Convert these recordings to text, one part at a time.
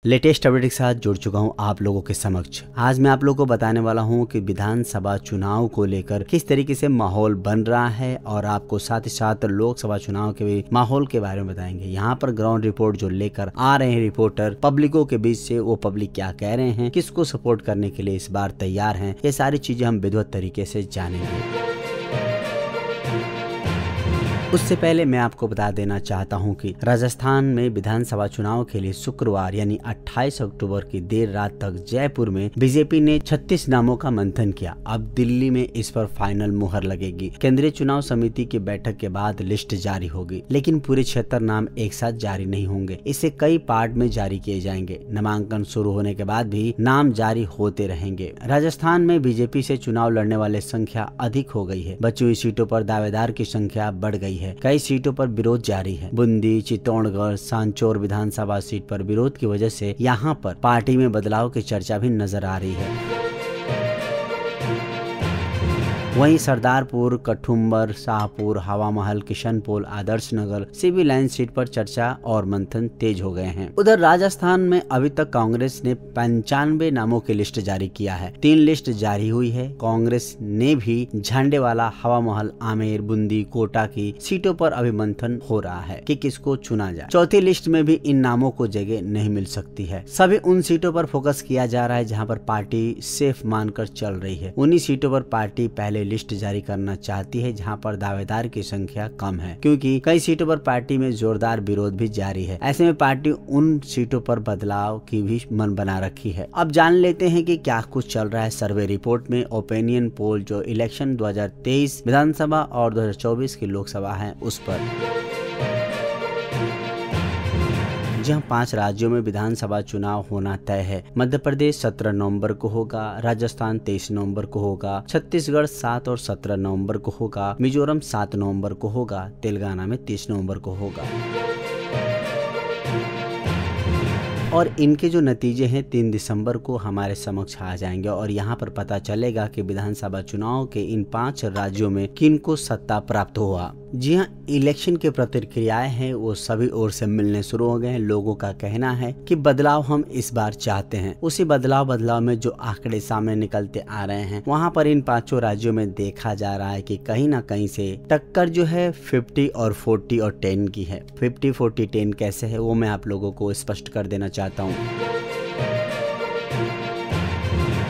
Latest update के साथ जुड़ चुका हूं आप लोगों के समक्ष। आज मैं आप लोगों को बताने वाला हूं कि विधानसभा चुनाव को लेकर किस तरीके से माहौल बन रहा है और आपको साथ ही साथ लोकसभा चुनाव के भी माहौल के बारे में बताएंगे। यहाँ पर ग्राउंड रिपोर्ट जो लेकर आ रहे हैं रिपोर्टर पब्लिकों के बीच से, वो पब्लिक क्या कह रहे हैं, किसको सपोर्ट करने के लिए इस बार तैयार हैं, ये सारी चीजें हम विधिवत तरीके से जानेंगे। उससे पहले मैं आपको बता देना चाहता हूं कि राजस्थान में विधानसभा चुनाव के लिए शुक्रवार यानी 28 अक्टूबर की देर रात तक जयपुर में बीजेपी ने 36 नामों का मंथन किया। अब दिल्ली में इस पर फाइनल मुहर लगेगी। केंद्रीय चुनाव समिति की बैठक के बाद लिस्ट जारी होगी, लेकिन पूरे 76 नाम एक साथ जारी नहीं होंगे। इसे कई पार्ट में जारी किए जाएंगे। नामांकन शुरू होने के बाद भी नाम जारी होते रहेंगे। राजस्थान में बीजेपी से चुनाव लड़ने वाले संख्या अधिक हो गई है। बची हुई सीटों पर दावेदार की संख्या बढ़ गई है। कई सीटों पर विरोध जारी है। बूंदी, चित्तौड़गढ़, सांचौर विधानसभा सीट पर विरोध की वजह से यहां पर पार्टी में बदलाव की चर्चा भी नजर आ रही है। वहीं सरदारपुर, कठुम्बर, शाहपुर, हवा महल, Kishanpol, Adarsh Nagar, civil line seat पर चर्चा और मंथन तेज हो गए हैं। उधर राजस्थान में अभी तक कांग्रेस ने 95 नामों की लिस्ट जारी किया है। 3 लिस्ट जारी हुई है। कांग्रेस ने भी झंडेवाला, हवा महल, आमेर, बूंदी, कोटा की सीटों पर अभी मंथन हो रहा है कि किसको चुना जाए। चौथी लिस्ट में भी इन नामों को जगह नहीं मिल सकती है। सभी उन सीटों पर फोकस किया जा रहा है जहाँ पर पार्टी सेफ मानकर चल रही है। उन्हीं सीटों पर पार्टी पहले लिस्ट जारी करना चाहती है जहां पर दावेदार की संख्या कम है, क्योंकि कई सीटों पर पार्टी में जोरदार विरोध भी जारी है। ऐसे में पार्टी उन सीटों पर बदलाव की भी मन बना रखी है। अब जान लेते हैं कि क्या कुछ चल रहा है सर्वे रिपोर्ट में। ओपिनियन पोल जो इलेक्शन 2023 विधानसभा और 2024 की लोकसभा है उस पर, जहां 5 राज्यों में विधानसभा चुनाव होना तय है। मध्य प्रदेश 17 नवंबर को होगा, राजस्थान 23 नवंबर को होगा, छत्तीसगढ़ 7 और 17 नवंबर को होगा, मिजोरम 7 नवंबर को होगा, तेलंगाना में 30 नवंबर को होगा। और इनके जो नतीजे हैं 3 दिसंबर को हमारे समक्ष आ जाएंगे और यहाँ पर पता चलेगा कि विधानसभा चुनाव के इन 5 राज्यों में किनको सत्ता प्राप्त हुआ। जी हाँ, इलेक्शन की प्रतिक्रियाएं हैं वो सभी ओर से मिलने शुरू हो गए हैं। लोगों का कहना है कि बदलाव हम इस बार चाहते हैं। उसी बदलाव में जो आंकड़े सामने निकलते आ रहे हैं, वहाँ पर इन 5 राज्यों में देखा जा रहा है कि कहीं ना कहीं से टक्कर जो है 50 और 40 और 10 की है। 50, 40, 10 कैसे है वो मैं आप लोगों को स्पष्ट कर देना चाहता हूँ।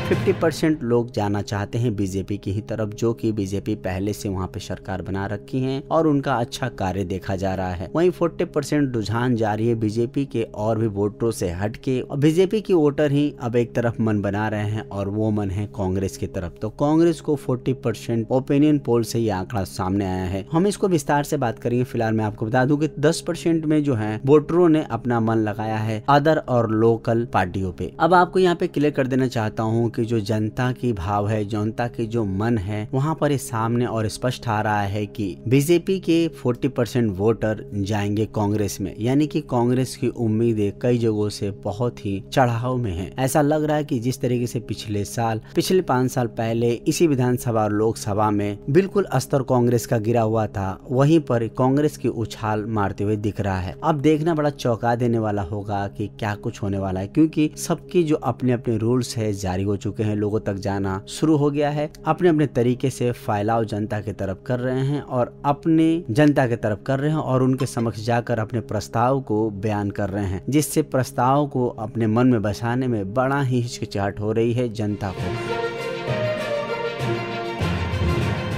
50% लोग जाना चाहते हैं बीजेपी की ही तरफ, जो कि बीजेपी पहले से वहां पे सरकार बना रखी है और उनका अच्छा कार्य देखा जा रहा है। वहीं 40% रुझान जारी है बीजेपी के और भी वोटरों से हटके, और बीजेपी की वोटर ही अब एक तरफ मन बना रहे हैं और वो मन है कांग्रेस की तरफ। तो कांग्रेस को 40% ओपिनियन पोल से ये आंकड़ा सामने आया है। हम इसको विस्तार से बात करेंगे। फिलहाल मैं आपको बता दूं कि 10% में जो है वोटरों ने अपना मन लगाया है अदर और लोकल पार्टियों पे। अब आपको यहाँ पे क्लियर कर देना चाहता हूँ कि जो जनता की भाव है, जनता की जो मन है, वहां पर इस सामने और स्पष्ट आ रहा है कि बीजेपी के 40% वोटर जाएंगे कांग्रेस में, यानी कि कांग्रेस की उम्मीदें कई जगहों से बहुत ही चढ़ाव में है। ऐसा लग रहा है कि जिस तरीके से पिछले 5 साल पहले इसी विधानसभा और लोकसभा में बिल्कुल स्तर कांग्रेस का गिरा हुआ था, वहीं पर कांग्रेस की उछाल मारते हुए दिख रहा है। अब देखना बड़ा चौंका देने वाला होगा कि क्या कुछ होने वाला है, क्योंकि सबकी जो अपने अपने रूल्स है जारी हो चुके हैं, लोगों तक जाना शुरू हो गया है। अपने अपने तरीके से फैलाव जनता की तरफ कर रहे हैं और अपने जनता की तरफ कर रहे हैं और उनके समक्ष जाकर अपने प्रस्ताव को बयान कर रहे हैं, जिससे प्रस्ताव को अपने मन में बसाने में बड़ा ही हिचकिचाहट हो रही है जनता को।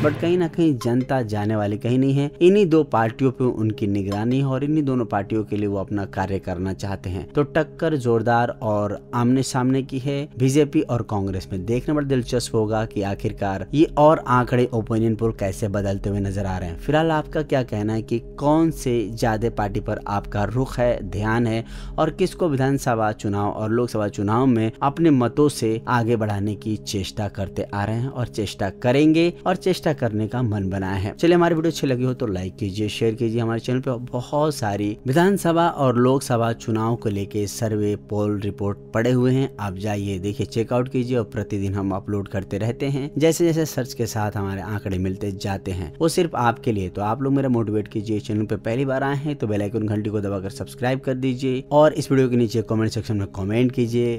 बट कहीं ना कहीं जनता जाने वाली कहीं नहीं है। इन्हीं 2 पार्टियों पे उनकी निगरानी है और इन्हीं दोनों पार्टियों के लिए वो अपना कार्य करना चाहते हैं। तो टक्कर जोरदार और आमने सामने की है बीजेपी और कांग्रेस में। देखने बड़ा दिलचस्प होगा कि आखिरकार ये और आंकड़े ओपिनियन पोल कैसे बदलते हुए नजर आ रहे हैं। फिलहाल आपका क्या कहना है कि कौन से ज्यादा पार्टी पर आपका रुख है, ध्यान है, और किसको विधानसभा चुनाव और लोकसभा चुनाव में अपने मतों से आगे बढ़ाने की चेष्टा करते आ रहे हैं और चेष्टा करेंगे और चेष्टा चर्चा करने का मन बनाया है। चलिए, हमारी वीडियो अच्छी लगी हो तो लाइक कीजिए, शेयर कीजिए। हमारे चैनल पे बहुत सारी विधानसभा और लोकसभा चुनाव को लेके सर्वे, पोल रिपोर्ट पड़े हुए हैं। आप जाइए, देखिए, चेकआउट कीजिए और प्रतिदिन हम अपलोड करते रहते हैं। जैसे जैसे सर्च के साथ हमारे आंकड़े मिलते जाते हैं, वो सिर्फ आपके लिए। तो आप लोग मेरा मोटिवेट कीजिए। चैनल पे पहली बार आए हैं तो बेल आइकन घंटी को दबाकर सब्सक्राइब कर दीजिए और इस वीडियो के नीचे कमेंट सेक्शन में कमेंट कीजिए।